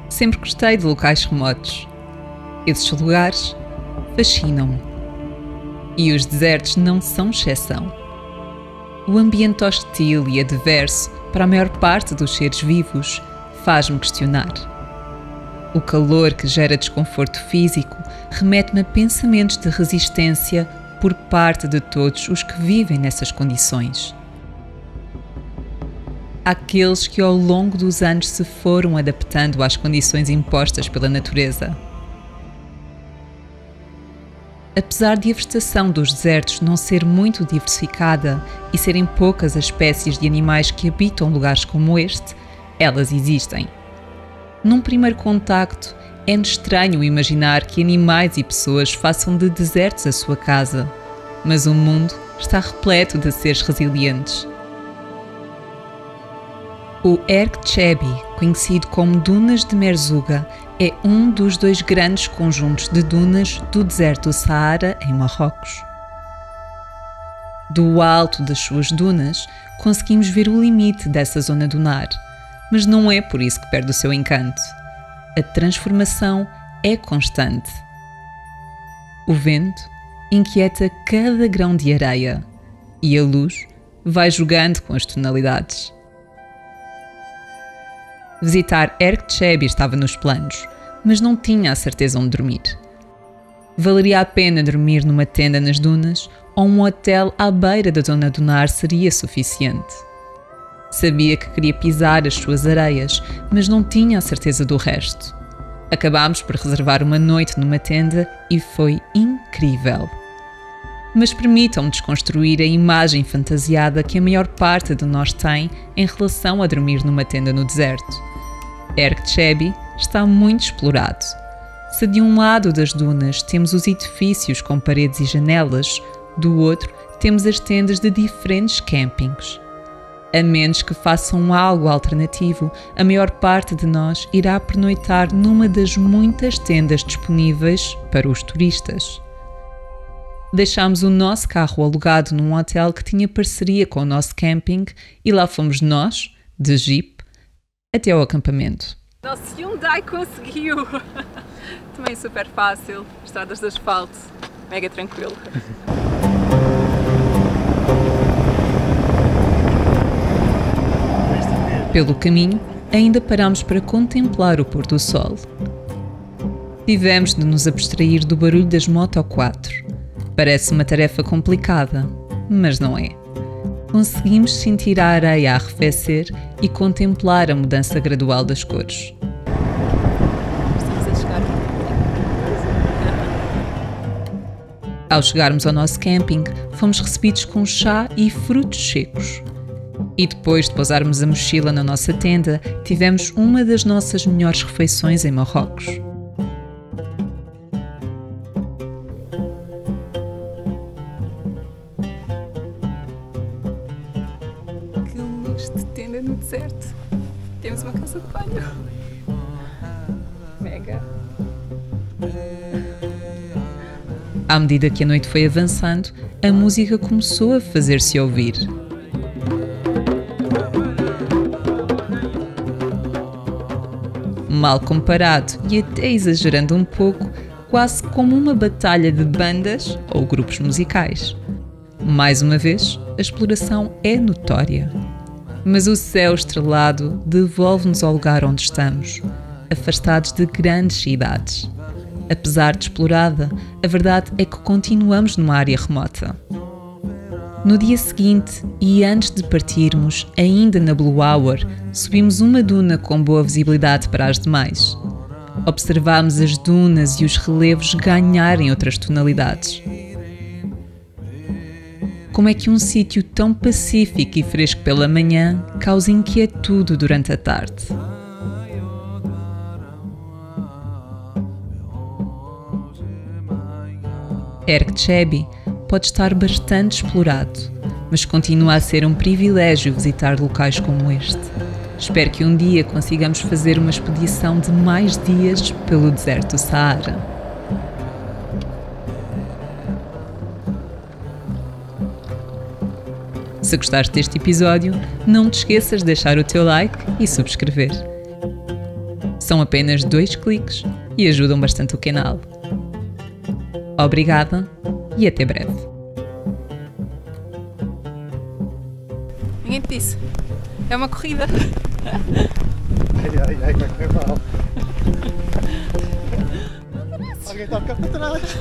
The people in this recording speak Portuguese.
Sempre gostei de locais remotos. Esses lugares fascinam-me. E os desertos não são exceção. O ambiente hostil e adverso para a maior parte dos seres vivos faz-me questionar. O calor que gera desconforto físico remete-me a pensamentos de resistência por parte de todos os que vivem nessas condições. Aqueles que ao longo dos anos se foram adaptando às condições impostas pela natureza. Apesar de a vegetação dos desertos não ser muito diversificada e serem poucas as espécies de animais que habitam lugares como este, elas existem. Num primeiro contacto, é-nos estranho imaginar que animais e pessoas façam de desertos a sua casa, mas o mundo está repleto de seres resilientes. O Erg Tchebi, conhecido como Dunas de Merzouga, é um dos dois grandes conjuntos de dunas do deserto do Saara, em Marrocos. Do alto das suas dunas, conseguimos ver o limite dessa zona dunar, mas não é por isso que perde o seu encanto. A transformação é constante. O vento inquieta cada grão de areia e a luz vai jogando com as tonalidades. Visitar Erg Tchebi estava nos planos, mas não tinha a certeza onde dormir. Valeria a pena dormir numa tenda nas dunas ou um hotel à beira da zona dunar seria suficiente. Sabia que queria pisar as suas areias, mas não tinha a certeza do resto. Acabámos por reservar uma noite numa tenda e foi incrível. Mas permitam-me desconstruir a imagem fantasiada que a maior parte de nós tem em relação a dormir numa tenda no deserto. Erg Tchebi está muito explorado. Se de um lado das dunas temos os edifícios com paredes e janelas, do outro temos as tendas de diferentes campings. A menos que façam algo alternativo, a maior parte de nós irá pernoitar numa das muitas tendas disponíveis para os turistas. Deixámos o nosso carro alugado num hotel que tinha parceria com o nosso camping e lá fomos nós, de Jeep, até ao acampamento. Nosso Hyundai conseguiu! Também super fácil, estradas de asfalto, mega tranquilo. Pelo caminho, ainda parámos para contemplar o pôr do sol. Tivemos de nos abstrair do barulho das Moto 4. Parece uma tarefa complicada, mas não é. Conseguimos sentir a areia a arrefecer e contemplar a mudança gradual das cores. Estamos a chegar. Ao chegarmos ao nosso camping, fomos recebidos com chá e frutos secos. E depois de pousarmos a mochila na nossa tenda, tivemos uma das nossas melhores refeições em Marrocos. Que luz de tenda no deserto. Temos uma casa de banho. Mega. À medida que a noite foi avançando, a música começou a fazer-se ouvir. Mal comparado e até exagerando um pouco, quase como uma batalha de bandas ou grupos musicais. Mais uma vez, a exploração é notória. Mas o céu estrelado devolve-nos ao lugar onde estamos, afastados de grandes cidades. Apesar de explorada, a verdade é que continuamos numa área remota. No dia seguinte, e antes de partirmos, ainda na Blue Hour, subimos uma duna com boa visibilidade para as demais. Observámos as dunas e os relevos ganharem outras tonalidades. Como é que um sítio tão pacífico e fresco pela manhã causa inquietude durante a tarde? Erg Tchebi pode estar bastante explorado, mas continua a ser um privilégio visitar locais como este. Espero que um dia consigamos fazer uma expedição de mais dias pelo deserto do Saara. Se gostaste deste episódio, não te esqueças de deixar o teu like e subscrever. São apenas 2 cliques e ajudam bastante o canal. Obrigada e até breve. Ninguém te disse. É uma corrida. Ai, vai correr mal. Alguém está a ficar para trás.